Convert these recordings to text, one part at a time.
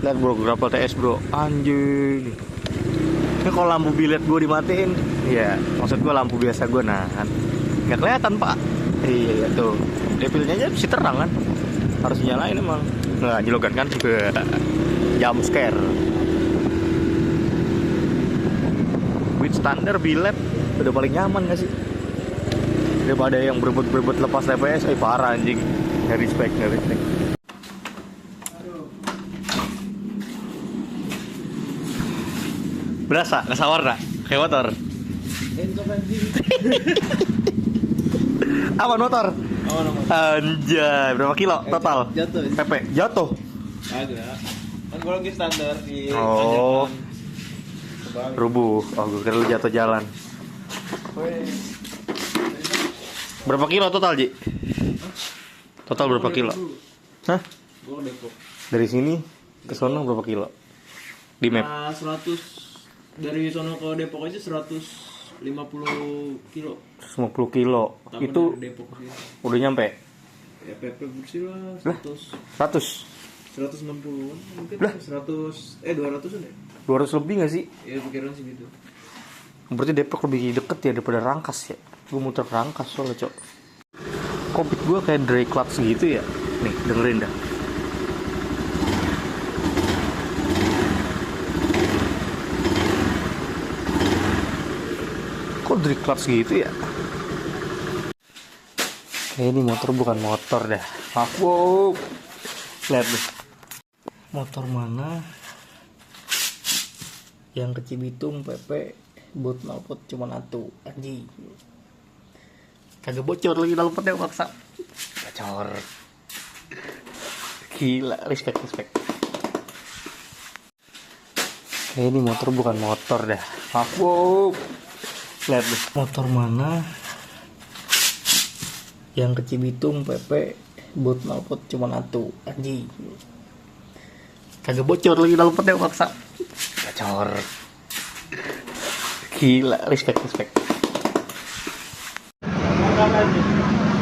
Lihat bro, grapple TS bro, anjing. Ini kalau lampu bilet gue dimatiin, ya maksud gue lampu biasa gue nahan, nggak kelihatan pak. Iya tuh, depilnya aja masih terang kan, harus nyalain emang. Nggak nyelogan kan, ke jump scare. With standar bilet udah paling nyaman gak sih? Daripada yang berebut lepas TPS, parah anjing. Nggak respect. Berasa, rasa warna, kayak motor. Apa motor? Anjay, berapa kilo total? Jatuh. PP, jatuh? Agak. Kan gue lagi standar di Oh, Kebalik. rubuh. Oh, gue kira lu jatuh jalan. Berapa kilo total, Ji? Total berapa kilo? Hah? Gue Depok. Dari sini ke sono berapa kilo? Di map? Nah, 100 dari sono ke Depok aja 150 kilo. 50 kilo. Tambah Itu dari Depok sih. udah nyampe? Ya PP bersih lah 100. 100? 160 mungkin Lah. 100 200-an ya? 200 lebih gak sih? Ya pikiran sih gitu. Berarti Depok lebih deket ya daripada Rangkas ya. Gue muter Rangkas soalnya cok. Kopit gue kayak dry clutch gitu ya. Nih dengerin dah. Kok dry clutch gitu ya? Ini motor bukan motor dah. Aku lihat deh. Motor mana yang ke Cibitung PP buat knalpot cuma satu anjing. Kagak bocor lagi knalpotnya maksa. Bocor. Gila, respect. Ini motor bukan motor dah. Aku lihat deh. Motor mana yang ke Cibitung PP buat knalpot cuma satu anjing. Kagak bocor lagi knalpotnya maksa. Bocor. Gila, respect.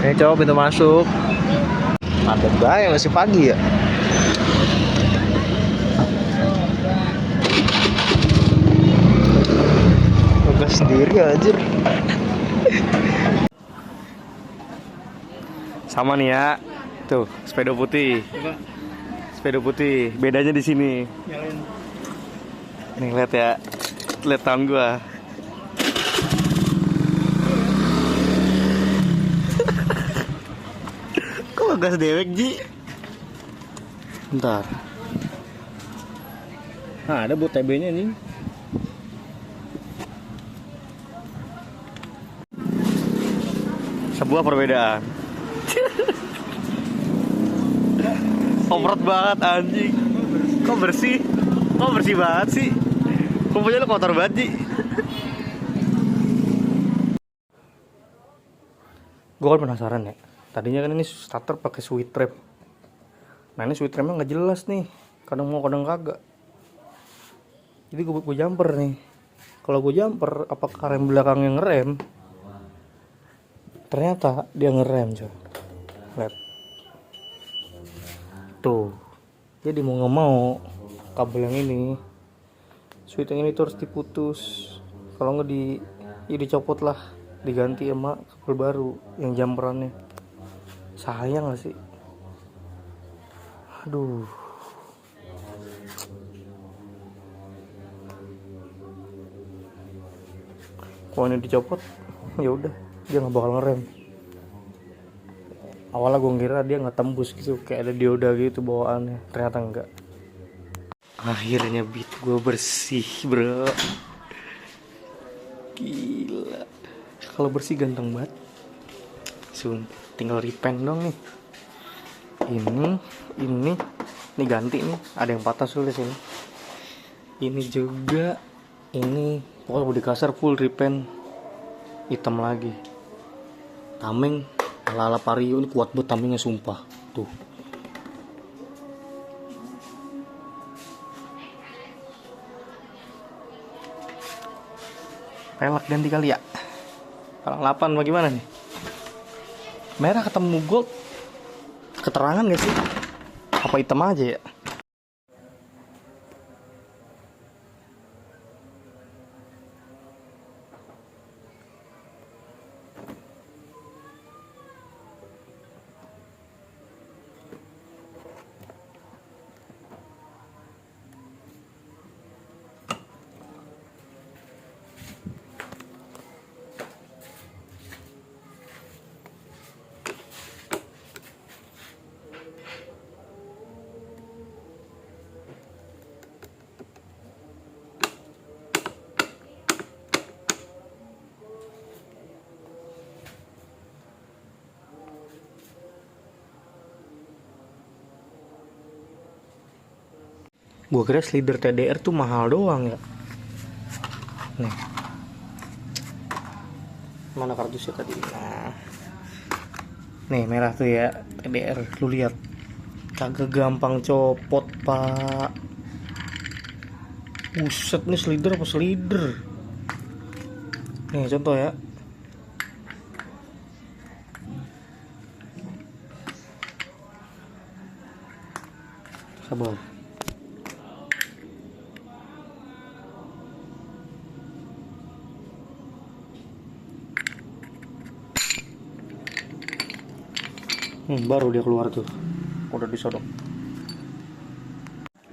Ini coba pintu masuk. Ada bahaya masih pagi ya. Gas sendiri anjir. Sama nih ya. Tuh, sepeda putih. Coba Sepeda putih. Bedanya di sini. nyalain. Nih lihat ya. Lihat tangan gua. Kok gas dewek, Ji? Bentar. Nah, ada buat TB-nya nih. Sebuah perbedaan. Overot banget anjing. Kok bersih? Kok bersih banget sih? Kok punya lu kotor banget, Ji? Gue kan penasaran ya. Tadinya kan ini starter pakai sweet wrap. Nah ini sweet wrapnya nggak jelas nih. Kadang mau kadang kagak. Jadi gue jumper nih. Kalau gue jumper, apakah rem belakang yang ngerem? Ternyata dia ngerem coy. Lihat. Tuh. Jadi mau nggak mau kabel yang ini, sweet yang ini tuh harus diputus. Kalau nggak ya dicopot lah, diganti sama kabel baru yang jumperannya. Sayang gak sih? Aduh. Kalau ini dicopot, ya udah dia nggak bakal ngerem. Awalnya gue ngira dia nggak tembus gitu, kayak ada dioda gitu bawaannya. Ternyata enggak. Akhirnya beat gue bersih bro. Gila. Kalau bersih ganteng banget. Tinggal repaint dong nih. Ini ganti nih. Ada yang patah soalnya sini. Ini juga. Ini pokoknya bodi kasar full repaint. Hitam lagi. Tameng ala-ala Vario ini kuat banget tamengnya sumpah. Tuh. Pelak ganti kali ya. Pelak 8 bagaimana nih? Merah ketemu gold. Keterangan gak sih? Apa hitam aja ya? Gua kira slider TDR tuh mahal doang ya. Nih. Mana kardusnya tadi? Nah. Nih merah tuh ya, TDR. Lu lihat. Kagak gampang copot, Pak. Buset, nih slider apa slider? Nih contoh ya. Sabar. Baru dia keluar tuh. Udah disodok.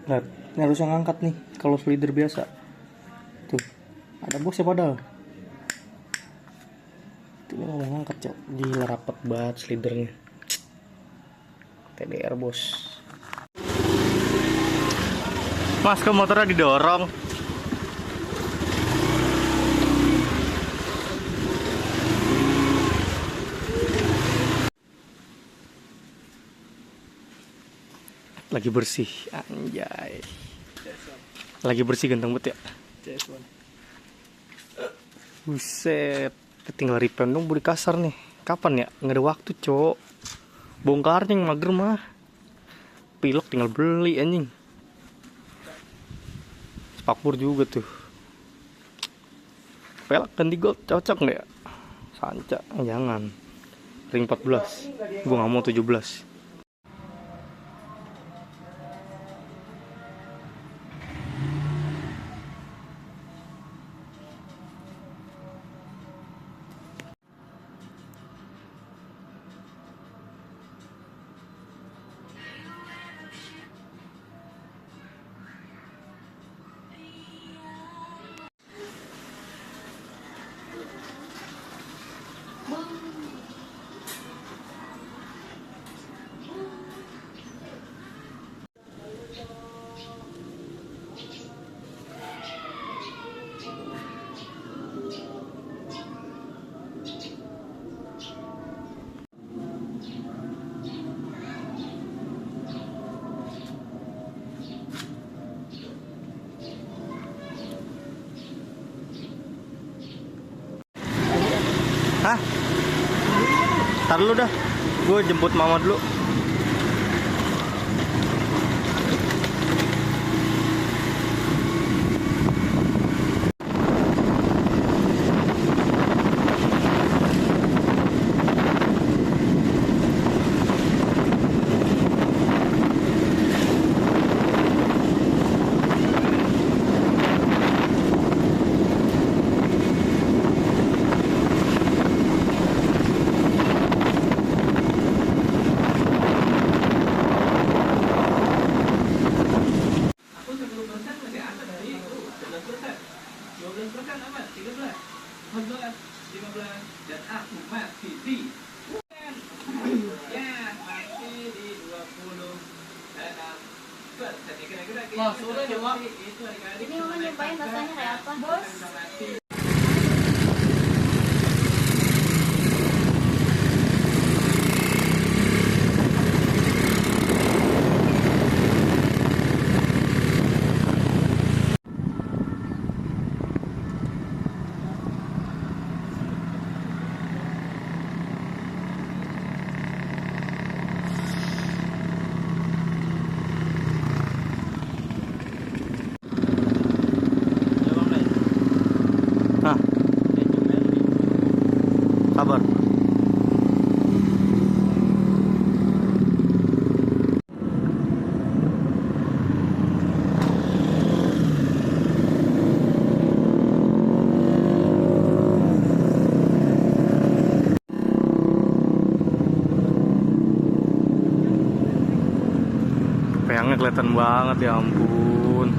Lihat, ini harusnya ngangkat nih kalau slider biasa. Tuh, ada bosnya padahal. Tuh, ini mau ngangkat, Cok. Gila rapet banget slidernya. TDR, bos. Mas, ke motornya didorong. Lagi bersih, anjay. Lagi bersih ganteng banget ya. Buset, tinggal repaint dong, bodi kasar nih. Kapan ya? Nggak ada waktu, Cok. Bongkarnya yang mager mah. Pilok tinggal beli anjing. Spakbor juga tuh. Pelak ganti gold cocok nggak ya? Sanca, jangan. Ring 14. Gua nggak mau 17. Hah? Ntar dulu dah, gue jemput mama dulu. Ini mau nyobain rasanya kayak apa, Bos? Nah, sabar. Peyangnya kelihatan banget, ya ampun.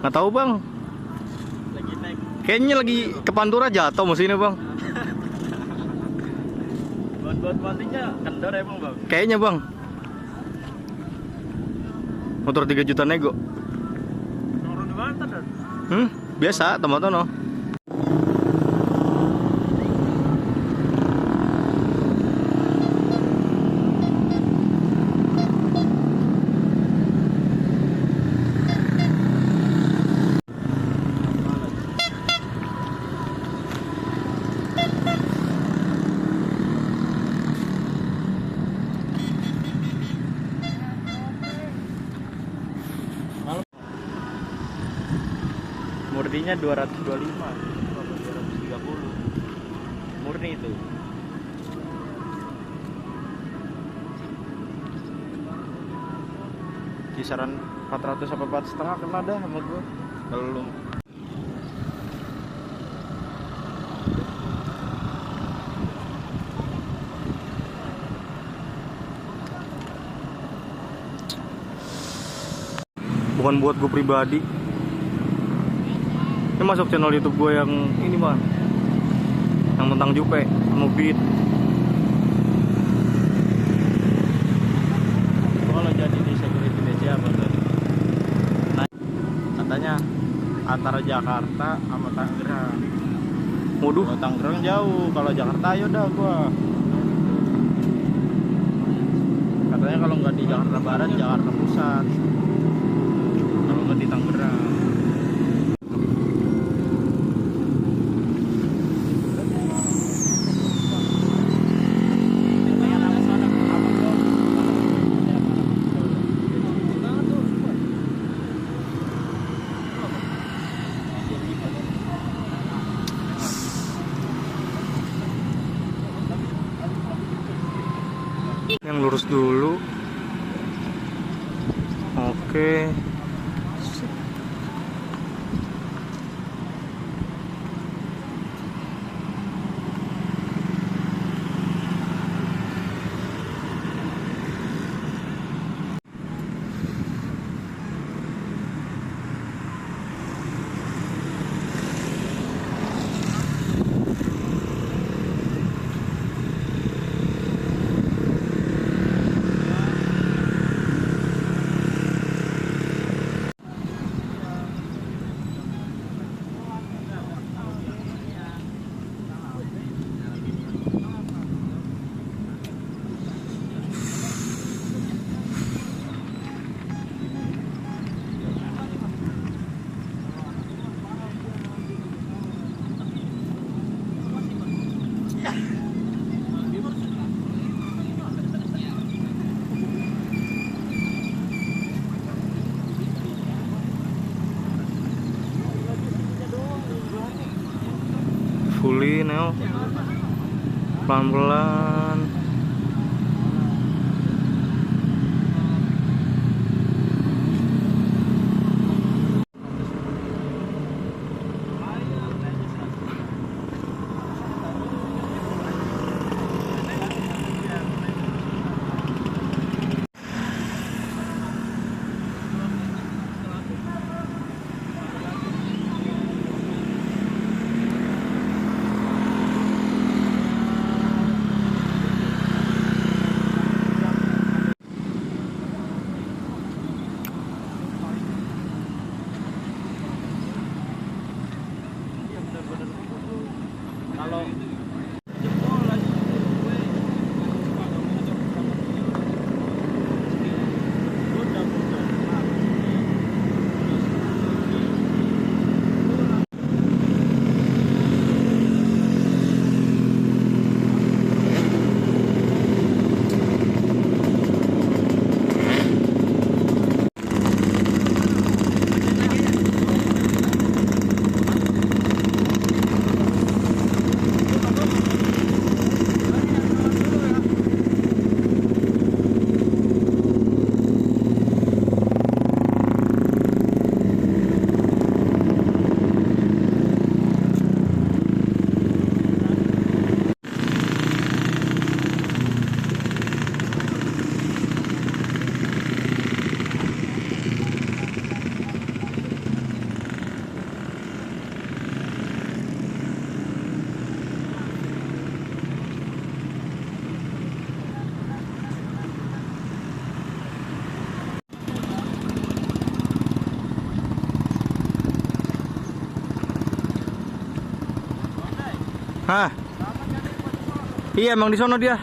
Nggak tahu bang. Lagi naik. Kayaknya lagi ke Pantura jatuh mesinnya bang. Buat matinya kendor emang bang. Kayaknya bang. Motor 3 juta nego. Turun di mana tadi? Biasa, Tomatono. Sepertinya 225 atau 230 murni itu. Kisaran 400 sampai 4,5 kena dah sama gue kalau lu. Bukan buat gue pribadi. Ini masuk channel YouTube gue yang ini mah, yang tentang Jupe sama Beat. Kalau jadi di security di siapa tuh? Nah, katanya antara Jakarta sama Tangerang. Waduh, kalau Tangerang jauh, kalau Jakarta ayo dah gua. Katanya kalau nggak di Jakarta Barat, Jakarta Pusat. Kalau nggak di Tangerang. Yang lurus dulu. Oke. Fully Neo, pelan-pelan. Kalau Hah? Iya emang di sono dia.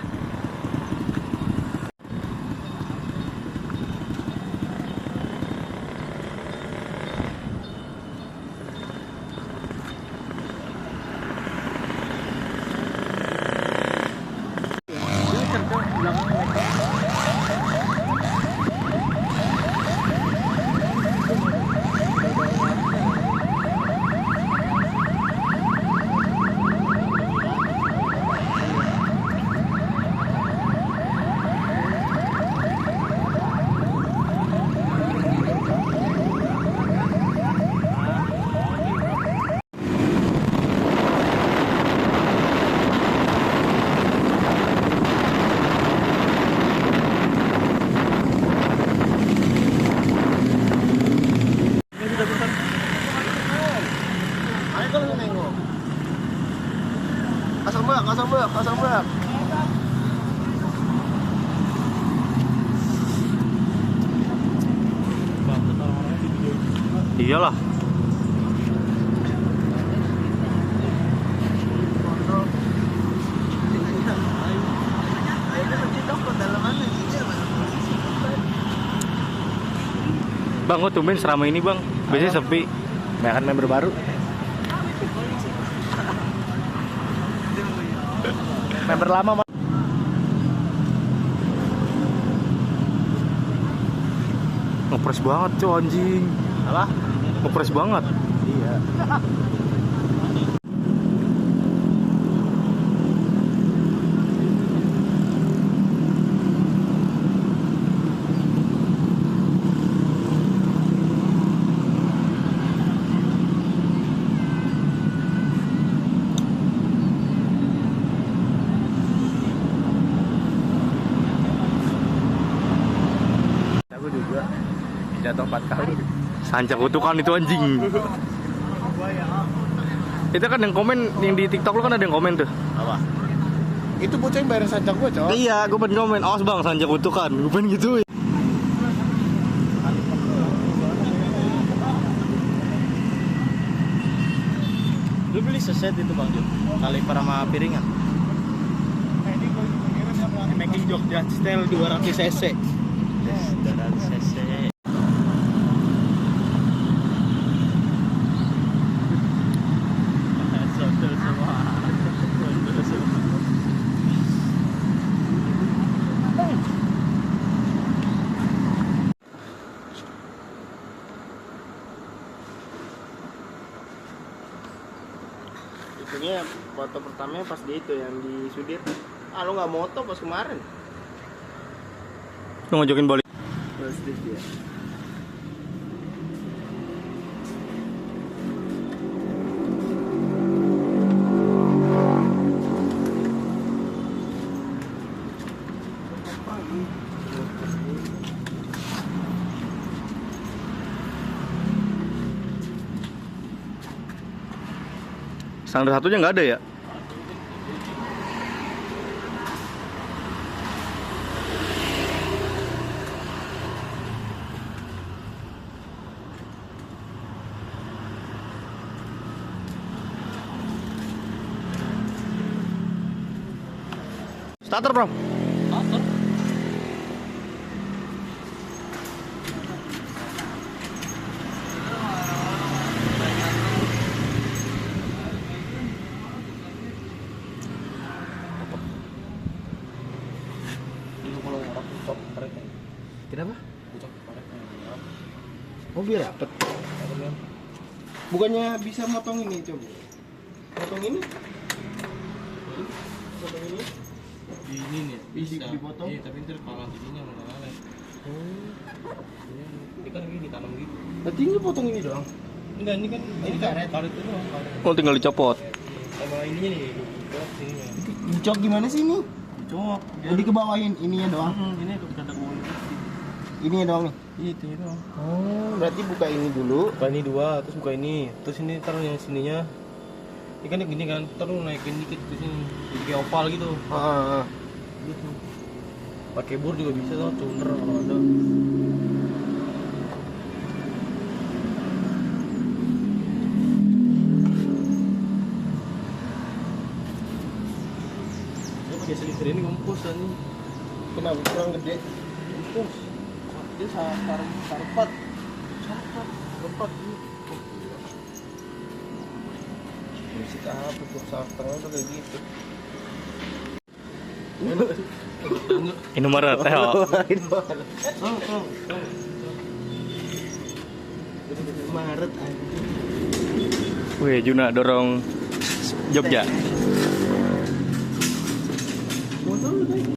Iyalah. Bang, kok tumben seramai ini bang? Biasanya sepi. Banyak member baru. Member lama mah. Ngepres banget cuy anjing. Apa? Ngepres banget. Iya. Aku juga jatuh 4 kali. Sancak kutukan itu anjing. Itu kan yang komen yang di TikTok lu kan ada yang komen tuh. Apa? Itu bocah yang bayarin sancak gua, cowok. Iya, gue pengen komen. Awas bang, sancak kutukan. Gue pengen gituin. Lu beli seset itu Bang Jun? Kaliper sama piringan. Making Jogja style 200 cc. 200 cc. Sodel semua. Sodel semua. Itunya foto pertamanya pas di itu yang di Sudir. Ah lu nggak moto pas kemarin? Lu ngojokin balik. Pas di dia. Standar satunya nggak ada ya? Starter bro. Kenapa? Oh biar rapet. Bukannya bisa motong ini coba? Motong ini? Motong ini? Ini nih Bisa dipotong? Iya, tapi ntar kalau ininya malah kalah. Ini kan gini ditanam gitu. Berarti ini potong ini doang? Enggak, ini kan Ini karet. karet itu doang, karet. Oh tinggal dicopot. Sama ininya nih, dicok sininya. Dicok gimana sih ini? Dicok. Oh dikebawahin ininya doang? Ini tuh kata gue. Ininya doang nih? Iya, itu doang. Oh berarti buka ini dulu. Buka ini dua, terus buka ini. Terus ini taruh yang sininya. Ini kan gini kan, terus naikin dikit ke sini. Jadi kayak oval gitu. Gitu. Pakai bor juga bisa tuh, tuner kalau ada. Dia pakai silinder ini ngempus kan. Kenapa kurang gede? Ngempus. Dia sarpat. Sarpat. Musik apa tuh? Sartang tuh kayak gitu. Indomaret teh. Maret aja. Wih, Juna dorong Jogja. Motor lu deh.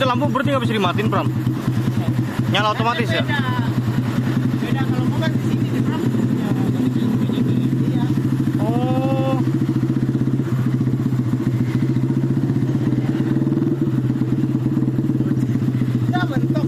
lampu berarti nggak bisa dimatiin, Pram? Nyala otomatis ya? Beda kalau gua kan di sini di Pram. Iya. Oh. Ya mentok.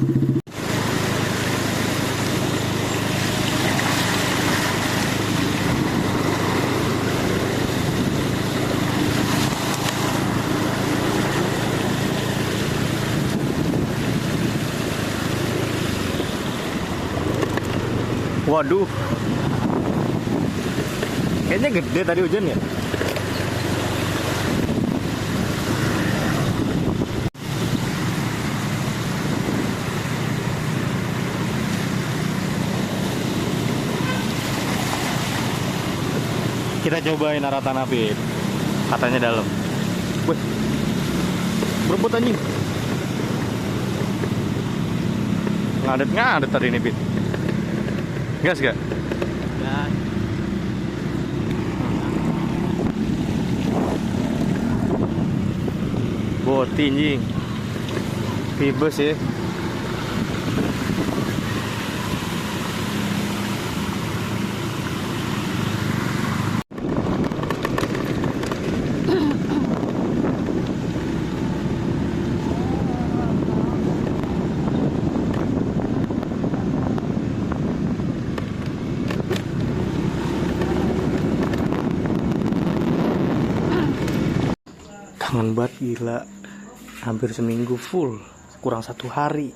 Waduh. Kayaknya gede tadi hujan ya. Kita cobain arah tanah Pit. Katanya dalam. Wih. Berebut anjing. Ngadet-ngadet tadi ini Pit. Gas gak? Gas. Boti anjing. Pibes ya. Kangen banget gila. Hampir seminggu full, kurang 1 hari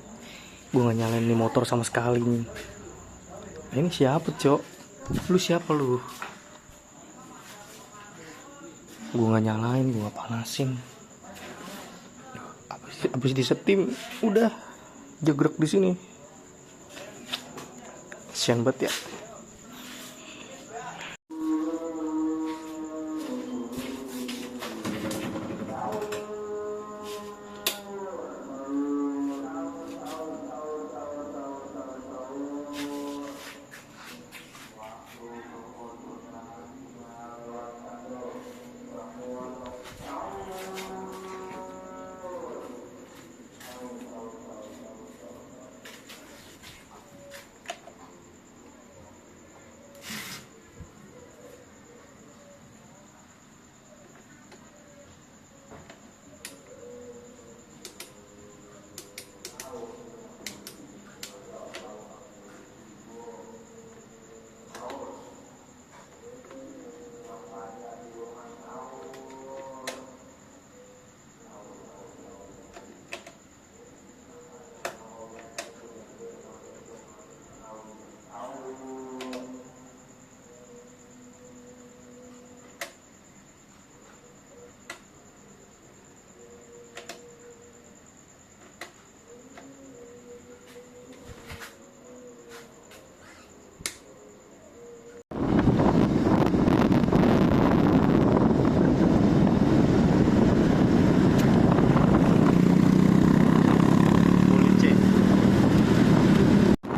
gue gak nyalain nih motor sama sekali nih. Ini siapa cok? Lu siapa lu? Gue gak nyalain, gue gak panasin. Abis disetim udah jegrek di sini. Kasian banget ya.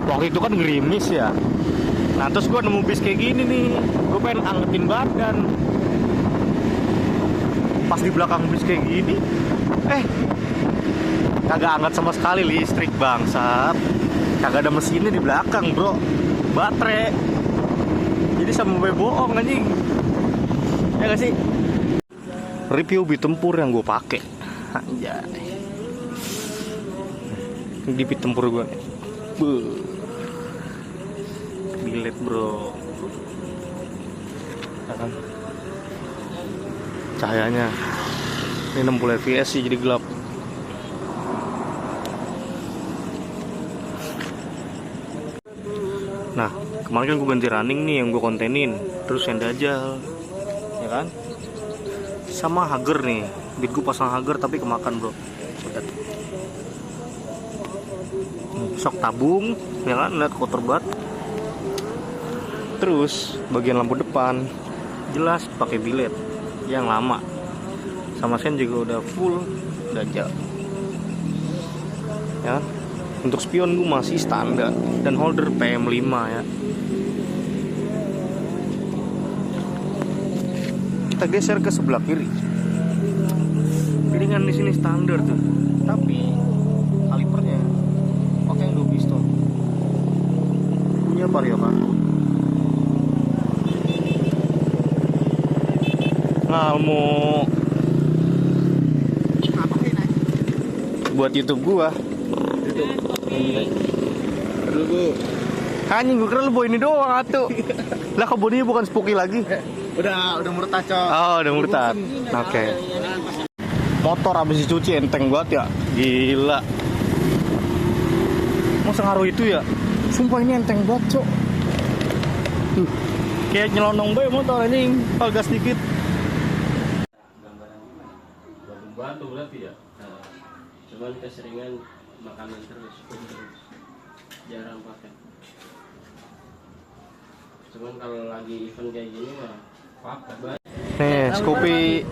Waktu itu kan gerimis ya. Nah terus gue nemu bis kayak gini nih. Gue pengen angetin badan. Pas di belakang bis kayak gini, kagak anget sama sekali, listrik bangsat. Kagak ada mesinnya di belakang bro, baterai. Jadi sama bohong anjing. Ya gak sih? Review Bit Tempur yang gue pakai. Anjay. Di Bit Tempur gue nih. Bilet bro. Kan? Cahayanya ini 60 fps sih, jadi gelap. Nah kemarin kan gue ganti running nih yang gue kontenin, terus yang Dajjal ya kan, sama Hager nih. Beat gue pasang Hager tapi kemakan bro. Udah. Sok tabung ya kan, lihat kotor banget. Terus bagian lampu depan jelas pakai bilet yang lama, sama sen juga udah full Dajjal ya. Untuk spion gue masih standar dan holder PM5 ya. Kita geser ke sebelah kiri. Piringan di sini standar tuh, tapi Ngalmu buat YouTube gua. Dulu gua Anjing gua kira lu bawa ini doang atuh. Lah kok bodinya bukan Spooky lagi? udah murtad, Cok. Oh, udah murtad. Oke. Motor habis dicuci enteng banget ya. Gila. Masa ngaruh itu ya? Sumpah ini enteng banget, Cok. Tuh. Kayak nyelonong bae motor anjing, kalau gas dikit. Batu berarti ya. Cuman keseringan makanan terus. Jarang pakai. Cuman kalau lagi event kayak gini mah pakai. Nih,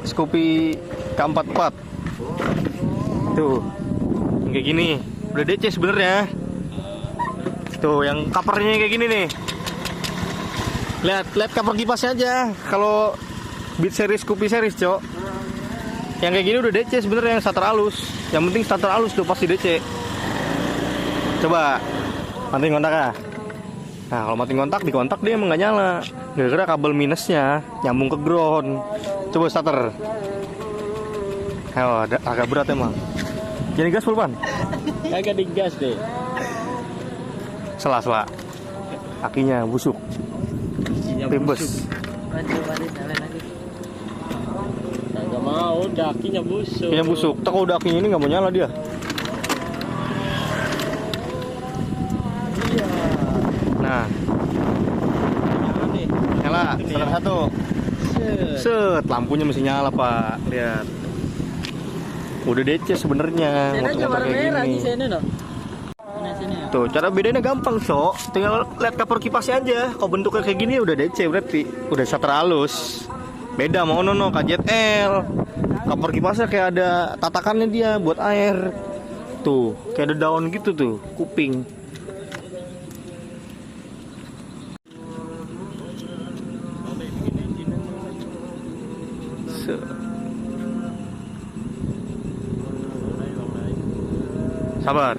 Scoopy K44. Tuh. Kayak gini. Udah DC sebenarnya. Tuh, yang covernya kayak gini nih. Lihat cover kipasnya aja. Kalau Beat series Scoopy series, Cok. Yang kayak gini udah DC sebenarnya, yang starter halus. Yang penting starter halus tuh pasti DC. Coba matiin kontak ya. Nah, kalau matiin kontak, di kontak dia emang nggak nyala. Gara-gara kabel minusnya nyambung ke ground. Coba starter. Ayo, agak berat emang. Jadi gas full pan? Kagak digas deh. Sela. Kakinya busuk. Timbes. Kagak mau, dakinya busuk. Kakinya busuk. Tak kalau dakinya ini nggak mau nyala dia. Nah, nyala. Starter satu. Set, lampunya masih nyala, Pak. Lihat. Udah DC sebenarnya. Motor kayak gini. Tuh, cara bedanya gampang, Sok. Tinggal lihat cover kipasnya aja. Kalau bentuknya kayak gini udah DC berarti. Udah starter halus. Beda sama Ono KZL. Cover kipasnya kayak ada tatakannya dia buat air. Tuh, kayak ada daun gitu tuh, kuping. Sabar.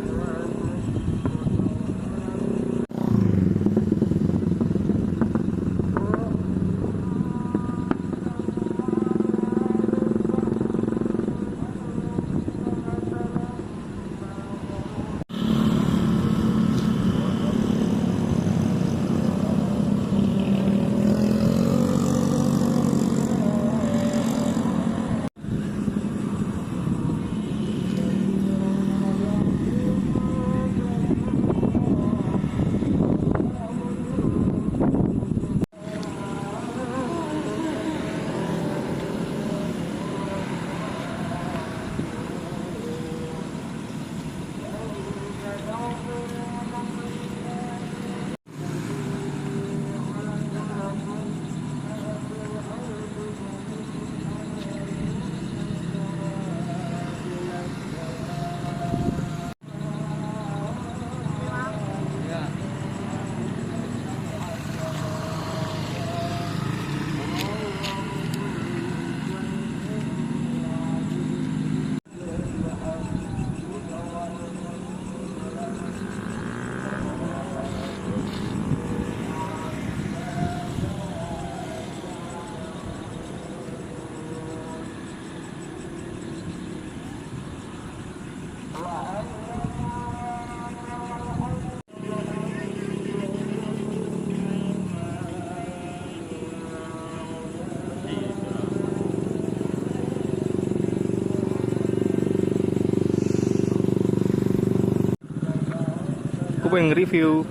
Aku pengen nge-review.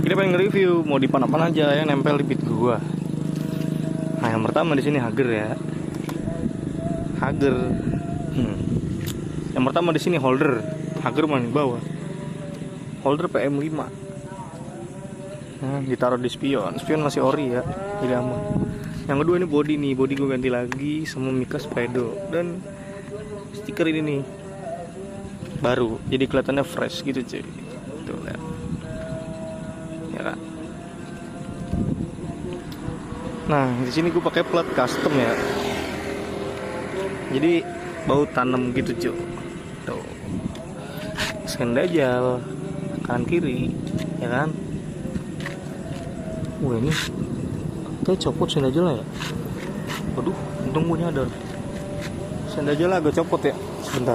Kita pengen nge-review mau di apa aja yang nempel di beat gua. Nah, yang pertama di sini Hager ya. Hager. Yang pertama di sini holder. Hager mana di bawah. Holder PM5. Nah, ditaruh di spion. Spion masih ori ya. Jadi aman. Yang kedua ini body nih. Body gua ganti lagi sama Mika Speedo dan stiker ini nih. Baru, jadi kelihatannya fresh gitu cuy. Tuh lihat. Ya kan. Nah, di sini gue pakai plat custom ya. Jadi bau tanam gitu cuy. Tuh. Scan Dajjal kanan kiri, ya kan? Ini Kayak copot senda aja lah ya. Waduh, untung gue nyadar. Senda aja lah gue copot ya. Sebentar.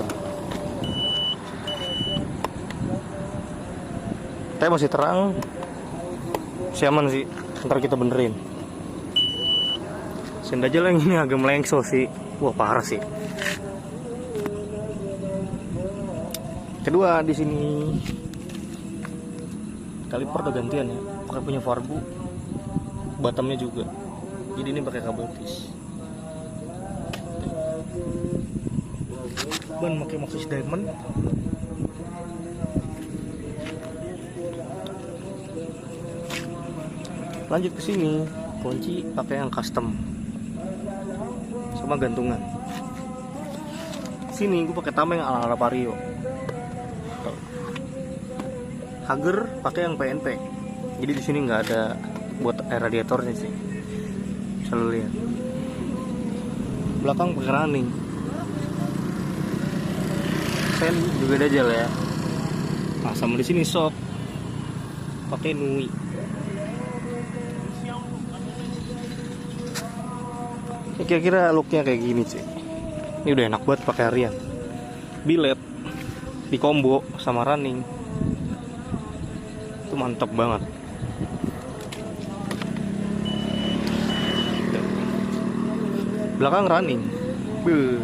Tapi masih terang. Siaman sih. Ntar kita benerin. Senda aja lah yang ini agak melengso sih. Wah parah sih. Kedua di sini kaliper udah gantian ya. Pakai punya Fargu. Batamnya juga. Jadi ini pakai kabel tis. Ban pakai Maxxis Diamond. Lanjut ke sini, kunci pakai yang custom. Sama gantungan. Sini gue pakai tameng ala-ala Vario. Hager pakai yang PNP. Jadi di sini nggak ada buat air radiatornya sih. Selalu lihat. Belakang pakai running. Sen juga Dajjal ya. Nah, sama di sini sok pakai Nui. Ini kira-kira looknya kayak gini sih. Ini udah enak banget pakai harian. Bilet di combo sama running. Itu mantap banget. Belakang running. Beuh.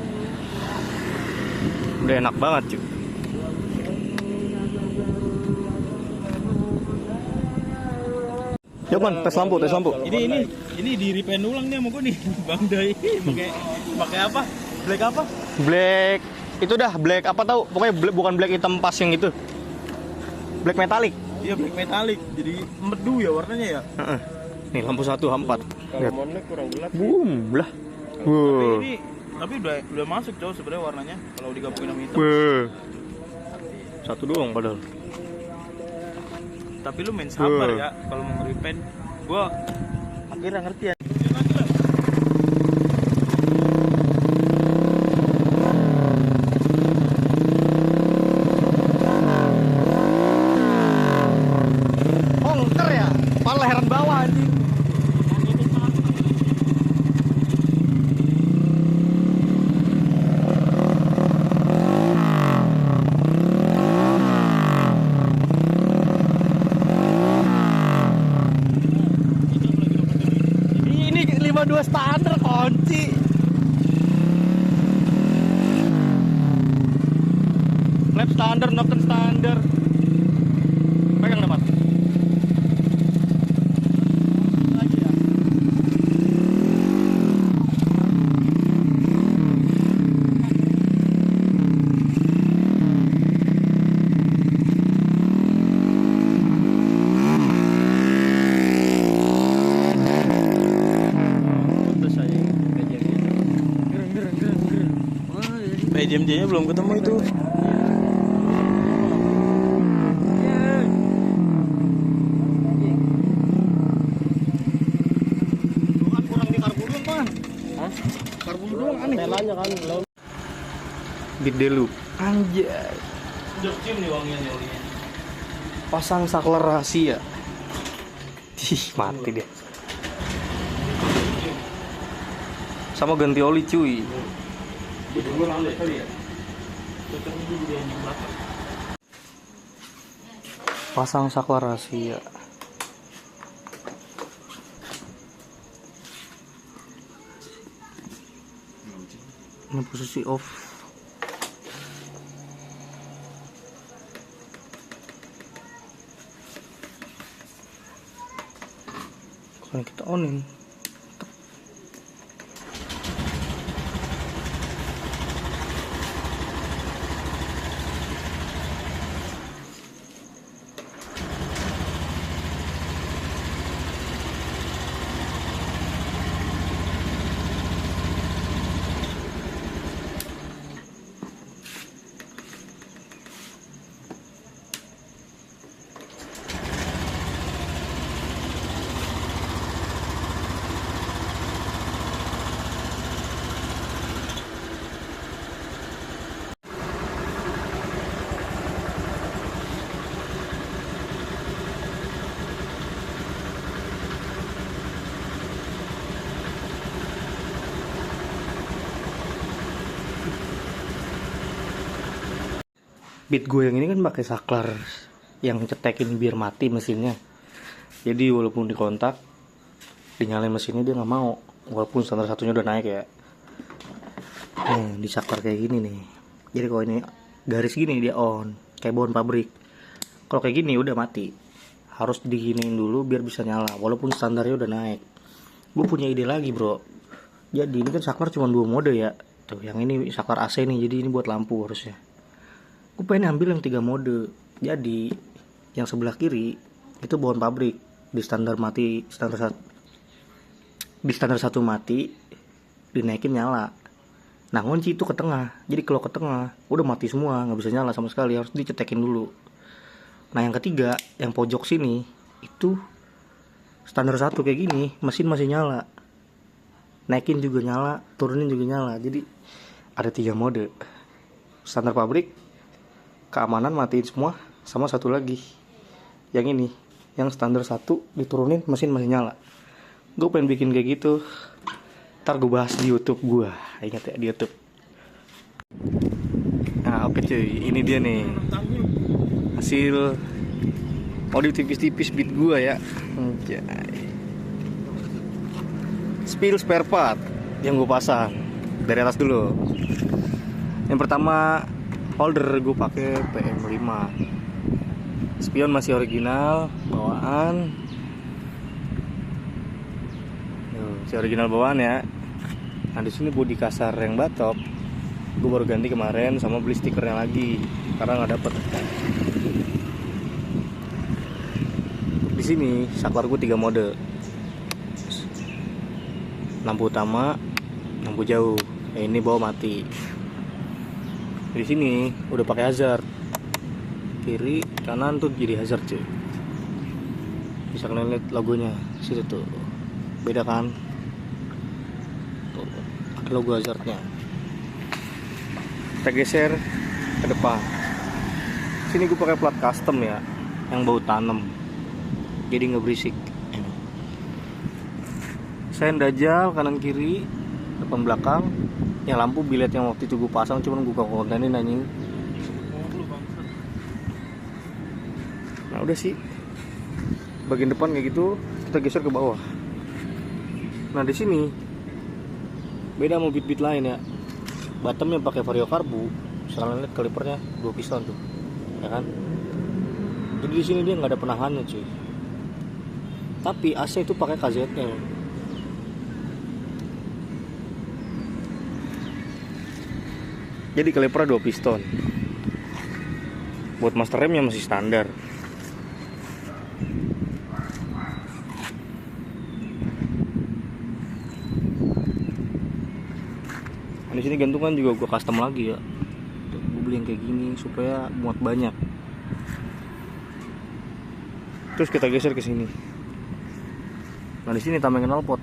Udah enak banget cuy. Yuk man, tes lampu. Ini di repaint ulang nih sama gue nih, Bang Dai. Pakai apa? Black apa? Black itu dah black apa tahu? Pokoknya bukan black hitam pas yang itu. Black metalik. Iya, black metalik. Jadi merdu ya warnanya ya. Nih lampu 1 H4. Kalau monlek kurang gelap. Boom lah. Tapi udah masuk cow sebenarnya warnanya kalau digabungin sama hitam. Satu doang padahal. Tapi lu main sabar ya kalau mau nge-repaint. Gua akhirnya ngerti ya. Ongker ya, kepala heran bawah anjing. Ini 52 standar kunci. Lap standar, noken standar. Pegang dapat. PJMJ-nya belum ketemu itu. Kurang di karbon doang, Pan. Hah? Karbon doang aneh. Telanya kan belum. Gede lu. Anjay. Cium nih wangian nih olinya. Pasang saklar rahasia. Ih, mati dia. Sama ganti oli cuy. Pasang saklar rahasia. Ini posisi off. Kalau kita onin. Beat gue yang ini kan pakai saklar yang cetekin biar mati mesinnya. Jadi walaupun dikontak, dinyalain mesinnya dia nggak mau, walaupun standar satunya udah naik ya. Nih, di saklar kayak gini nih. Jadi kalau ini garis gini dia on, kayak bawaan pabrik. Kalau kayak gini udah mati. Harus diginiin dulu biar bisa nyala, walaupun standarnya udah naik. Gue punya ide lagi bro. Jadi ini kan saklar cuma 2 mode ya. Tuh, yang ini saklar AC nih, jadi ini buat lampu harusnya. Gue pengen ambil yang 3 mode. Jadi yang sebelah kiri itu bawaan pabrik, di standar mati, di standar 1 mati, dinaikin nyala. Nah ngunci itu ke tengah. Jadi kalau ke tengah udah mati semua, nggak bisa nyala sama sekali, harus dicetekin dulu. Nah yang ketiga, yang pojok sini itu standar 1 kayak gini, mesin masih nyala, naikin juga nyala, turunin juga nyala. Jadi ada 3 mode. Standar pabrik, keamanan matiin semua, sama satu lagi yang ini, yang standar 1 diturunin mesin masih nyala. Gue pengen bikin kayak gitu. Ntar gue bahas di YouTube gue. Ingat ya, di YouTube. Nah oke cuy, ini dia nih hasil audio tipis-tipis beat gue ya. Spill spare part yang gue pasang dari atas dulu. Yang pertama, holder gue pakai PM5. Spion masih original bawaan. Masih original bawaan ya. Nah di sini bodi kasar yang batop gue baru ganti kemarin, sama beli stikernya lagi karena nggak dapet. Di sini saklar gue 3 mode. Lampu utama, lampu jauh. Ini bawa mati. Di sini udah pakai hazard. Kiri, kanan tuh jadi hazard cuy. Bisa kalian lihat logonya situ tuh. Beda kan? Tuh, ada logo hazardnya. Kita geser ke depan. Sini gue pakai plat custom ya, yang bau tanam. Jadi nggak berisik. Sen dajal kanan kiri, depan belakang. Yang lampu bilet yang waktu itu gue pasang, cuman gue gak kontenin anjing. Nah udah sih, bagian depan kayak gitu, kita geser ke bawah. Nah di sini beda sama beat-beat lain ya. Bottomnya pakai vario karbu. Sekarang lihat kalipernya 2 piston tuh, ya kan? Jadi di sini dia nggak ada penahannya cuy. Tapi AC itu pakai KZ-nya. Jadi kalipernya 2 piston. Buat master remnya masih standar. Di sini gantungan juga gue custom lagi ya. Gue beli yang kayak gini supaya muat banyak. Terus kita geser ke sini. Nah di sini tambahin knalpot.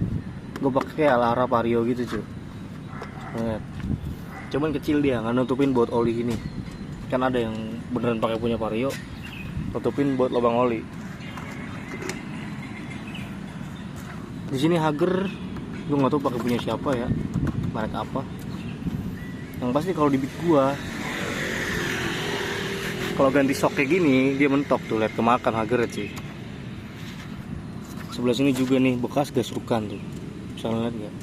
Gue pakai Alara Vario gitu cuy. Lihat. Cuman kecil dia, nggak nutupin baut oli ini. Kan ada yang beneran pakai punya Vario, nutupin buat lubang oli. Di sini Hager, gue nggak tahu pakai punya siapa ya, merek apa. Yang pasti kalau di beat gua, kalau ganti shock kayak gini dia mentok tuh, lihat kemakan Hager cuy. Sebelah sini juga nih bekas gasrukan tuh, bisa lihat nggak?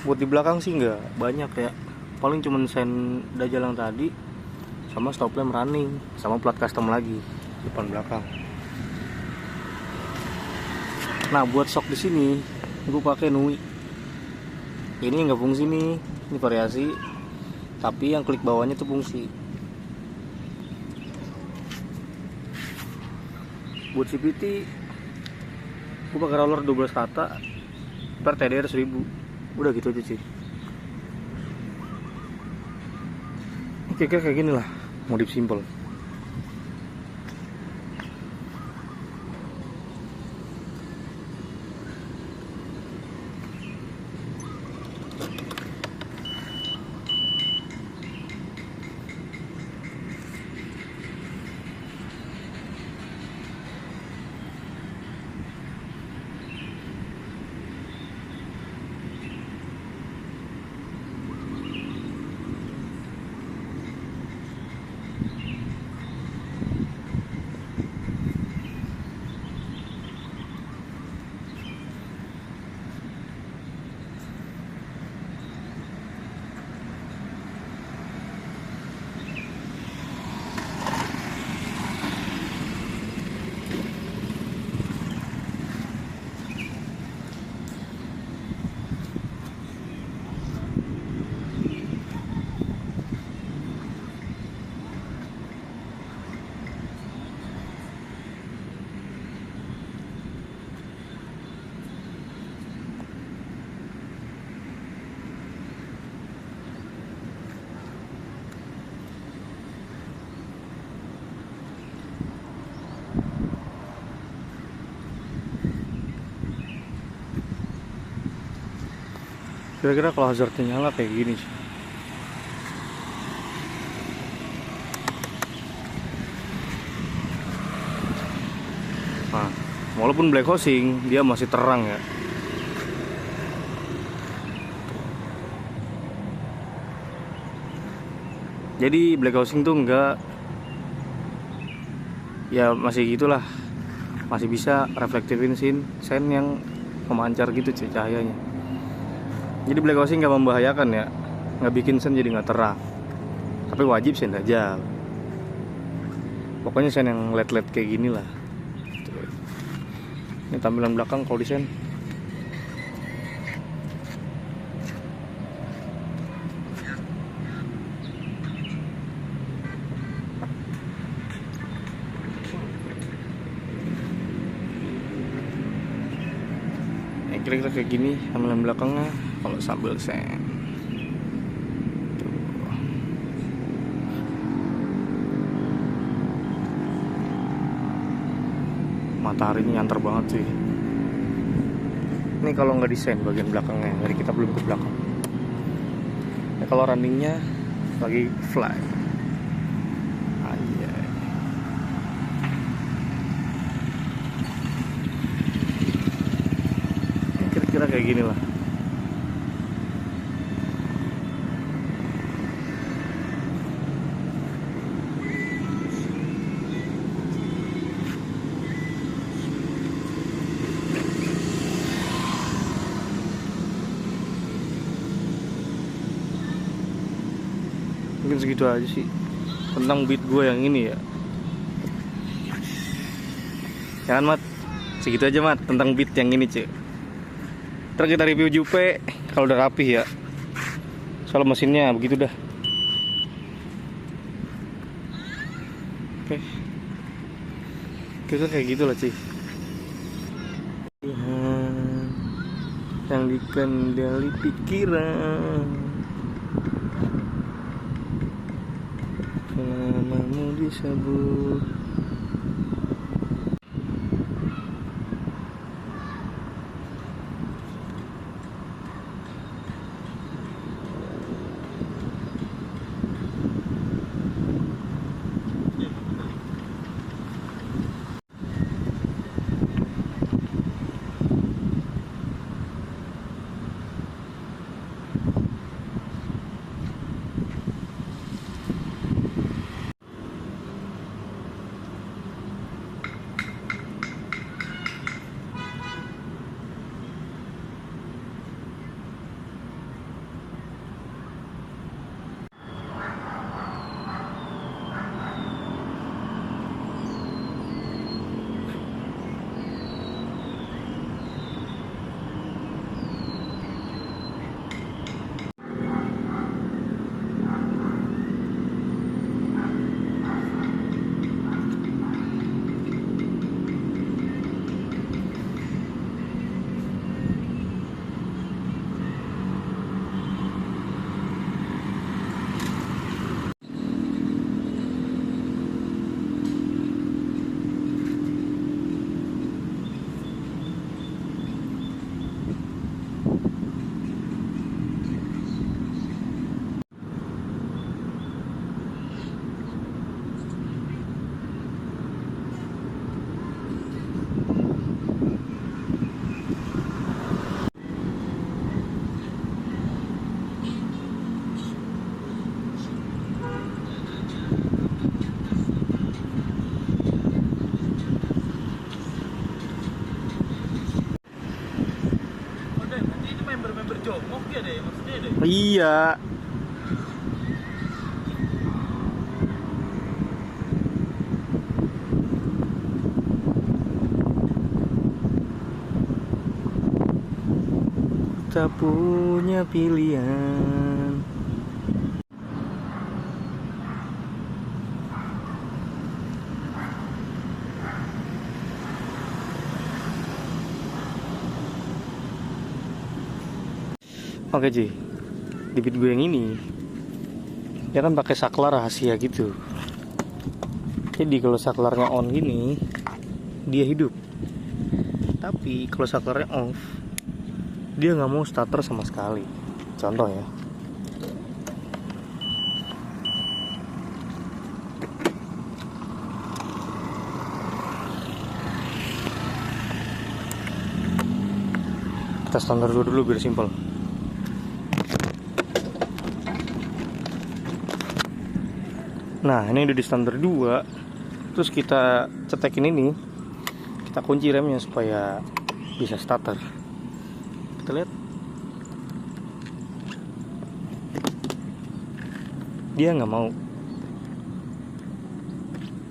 Buat di belakang sih nggak banyak ya, paling cuman sen dajal yang tadi, sama stop lamp running, sama plat custom lagi depan belakang. Nah buat shock di sini gue pakai Nui. Ini nggak fungsi nih, ini variasi, tapi yang klik bawahnya tuh fungsi. Buat CVT gue pakai roller 12 kata per TDR 1000. Udah gitu aja sih. Oke kayak gini lah, modif simple. Kira-kira kalau hazardnya nyala kayak gini sih. Nah, walaupun black housing dia masih terang ya. Jadi black housing tuh enggak, ya masih gitulah, masih bisa reflektifin sen yang memancar gitu cahayanya. Jadi black housing nggak membahayakan ya, nggak bikin sen jadi nggak terang, tapi wajib sen dajal. Pokoknya sen yang LED kayak gini lah. Ini tampilan belakang kalau di sen. Kira-kira kayak gini tampilan belakangnya kalau sambil sen. Mataharinya nyantar banget sih. Ini kalau nggak desain bagian belakangnya, dari kita belum ke belakang. Nah, kalau runningnya lagi fly. Kira-kira kayak gini lah. Mungkin segitu aja sih tentang beat gue yang ini ya. Jangan Mat, segitu aja Mat tentang beat yang ini cuy. Ntar kita review Jupe kalau udah rapih ya. Soal mesinnya begitu dah. Oke. Kita kayak gitu lah cuy. Yang dikendali pikiran, namamu disebut. Iya. Tak punya pilihan. Oke Ji, di beat gue yang ini dia kan pakai saklar rahasia gitu. Jadi kalau saklarnya on gini dia hidup, tapi kalau saklarnya off dia nggak mau starter sama sekali. contoh ya. Kita standar dulu biar simpel. Nah, ini udah di standar 2. Terus kita cetekin ini. Kita kunci remnya supaya bisa starter. Kita lihat. Dia nggak mau.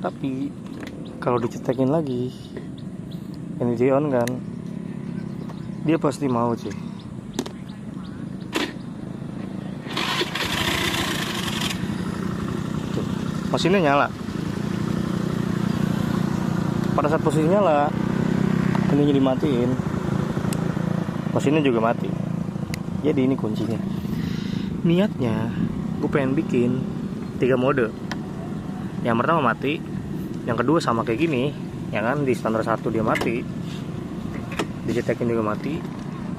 Tapi kalau dicetekin lagi, ini di on kan, dia pasti mau cuy. Tuh, mesinnya nyala. Pada saat posisi nyala, ini jadi matiin, mesinnya juga mati. Jadi ini kuncinya. Niatnya gue pengen bikin 3 mode. Yang pertama mati, yang kedua sama kayak gini, ya kan, di standar 1 dia mati, dicetekin juga mati.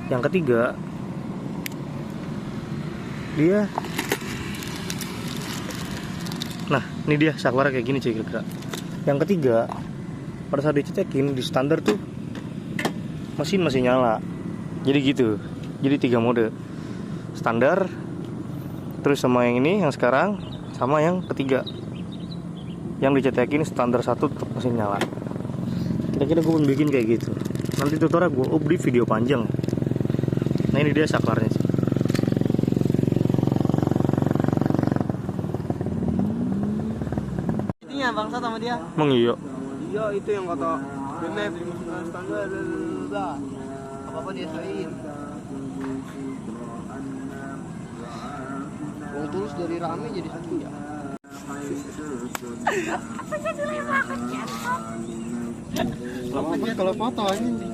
Yang ketiga dia, nah ini dia saklar kayak gini cuy kira-kira. Yang ketiga pada saat dicetekin di standar tuh mesin masih nyala. Jadi gitu. Jadi 3 mode. Standar, terus sama yang ini yang sekarang, sama yang ketiga. Yang dicetekin standar 1 tetap mesin nyala. Kira-kira gue bikin kayak gitu. Nanti tutorial gue di video panjang. Nah ini dia saklarnya sih. Ininya bangsa sama dia. Emang iya? Iya, itu yang kata BMF standar bla. Apa-apa dia sesuaiin. Wong Tulus dari rame jadi satu ya. Kalau foto ini.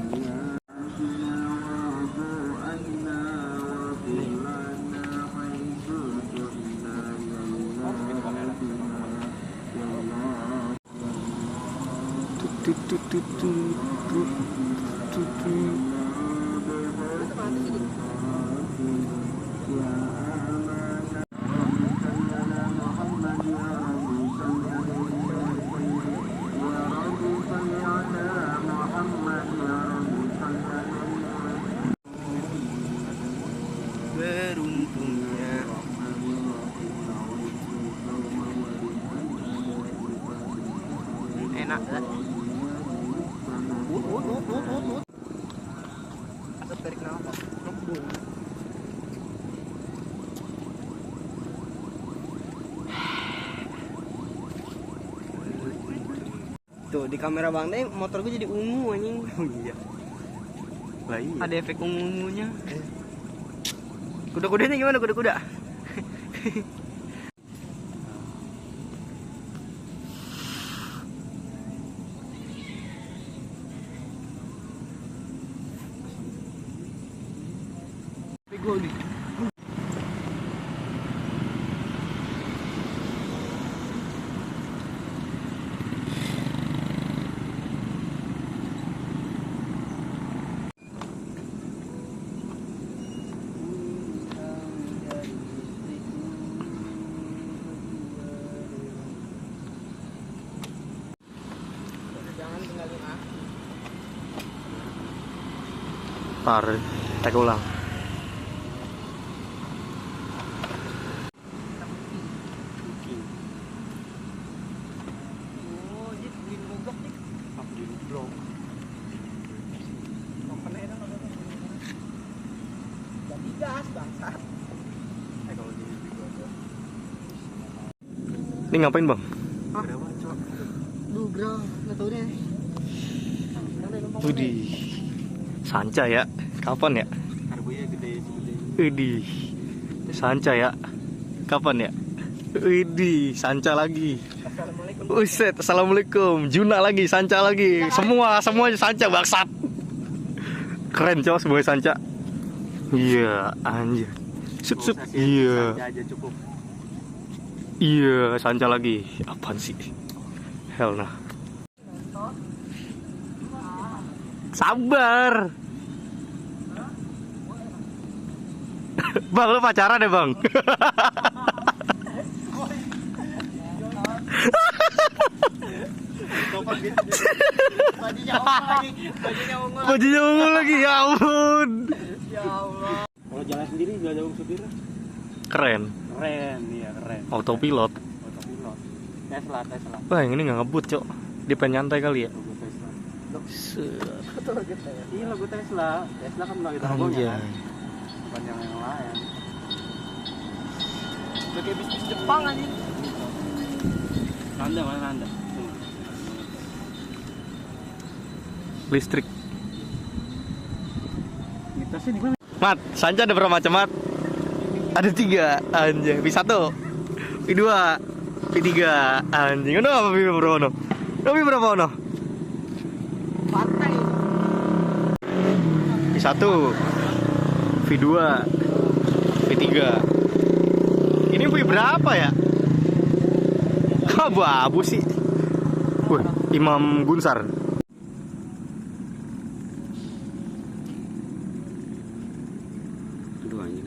Beruntungnya Enak kan? Asap tarik nafas. Tuh di kamera Bang Teh motor gue jadi ungu anjing. oh iya. Lah iya. Ada efek ungu-ungunya. Kuda-kudanya gimana kuda-kuda? Bego nih. Jangan tinggalin ah. Tar, tag ulang. Oh, jadi beliin goblok nih. Beliin blok. Jadi gas bangsat. Ini ngapain bang? Duh, bro, nggak tahu deh. Widih, sanca ya. Kapan ya? Karbonya gede segede. Widih, sanca ya. Kapan ya? Widih, sanca lagi. Assalamualaikum. Uset, assalamualaikum. Juna lagi, sanca lagi. Semuanya sanca bangsat. Keren cowok semuanya sanca. Iya, anjir. Sup. Iya. Aja cukup. Iya, sanca lagi. Apaan sih? Hell nah. Sabar. Bang, lu pacaran ya bang? Bajunya ungu lagi, ya ampun. Kalau jalan sendiri gak jauh supir. Keren. Keren, iya keren. Autopilot. Autopilot. Tesla. Wah, yang ini nggak ngebut cok. Dia pengen nyantai kali ya. Logo Tesla. Set. Iya logo Tesla. Tesla kan melalui logonya kan. Anjay. Bukan yang lain. Udah kayak bis Jepang aja. Nanda mana Nanda? Listrik. Mitasnya di mana? Mat, Sanca ada berapa macam mat? Ada 3, anjing. Pi 1, Pi 2, Pi 3, anjing. Ono apa Pi berapa ono? Pi berapa ono? Pantai. Pi 1, Pi 2, Pi 3. Ini Pi berapa ya? Abu-abu sih. Wah, Imam Gunsar. Aduh anjing.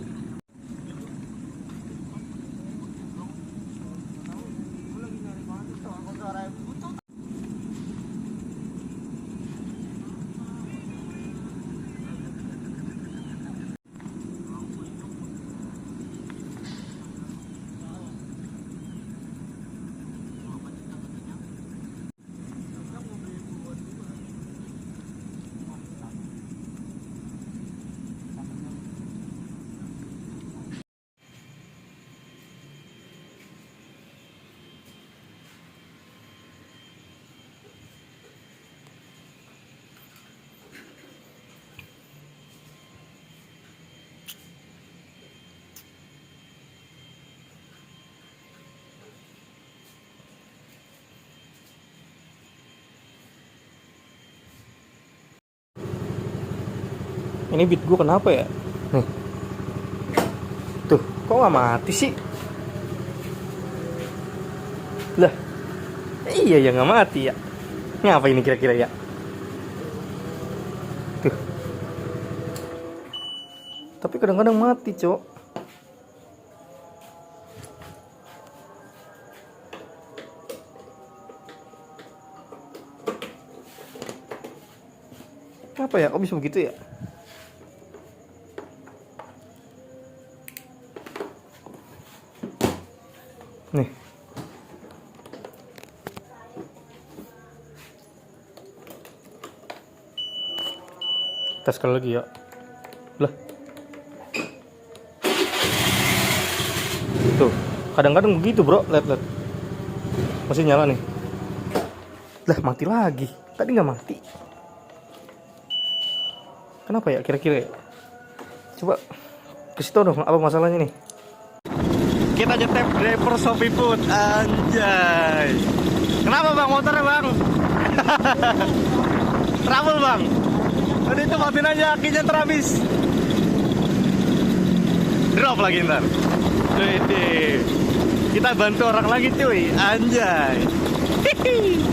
Ini beat gue kenapa ya? Nih. Tuh, kok nggak mati sih? Lah, iya ya nggak mati ya. Ngapa ini kira-kira ya? Tuh. Tapi kadang-kadang mati, Cok. Apa ya? Kok bisa begitu ya? Nih. Tes sekali lagi ya. Lah. Tuh, kadang-kadang begitu, Bro. Lihat. Masih nyala nih. Lah, mati lagi. Tadi nggak mati. Kenapa ya kira-kira ya? Coba kasih tau dong apa masalahnya nih. Kita nyetem driver Shopee Food, anjay. Kenapa bang motornya bang? Trouble bang. Tadi itu matiin aja akinya terhabis. Drop lagi ntar. Wede. Kita bantu orang lagi cuy, anjay. Hihi.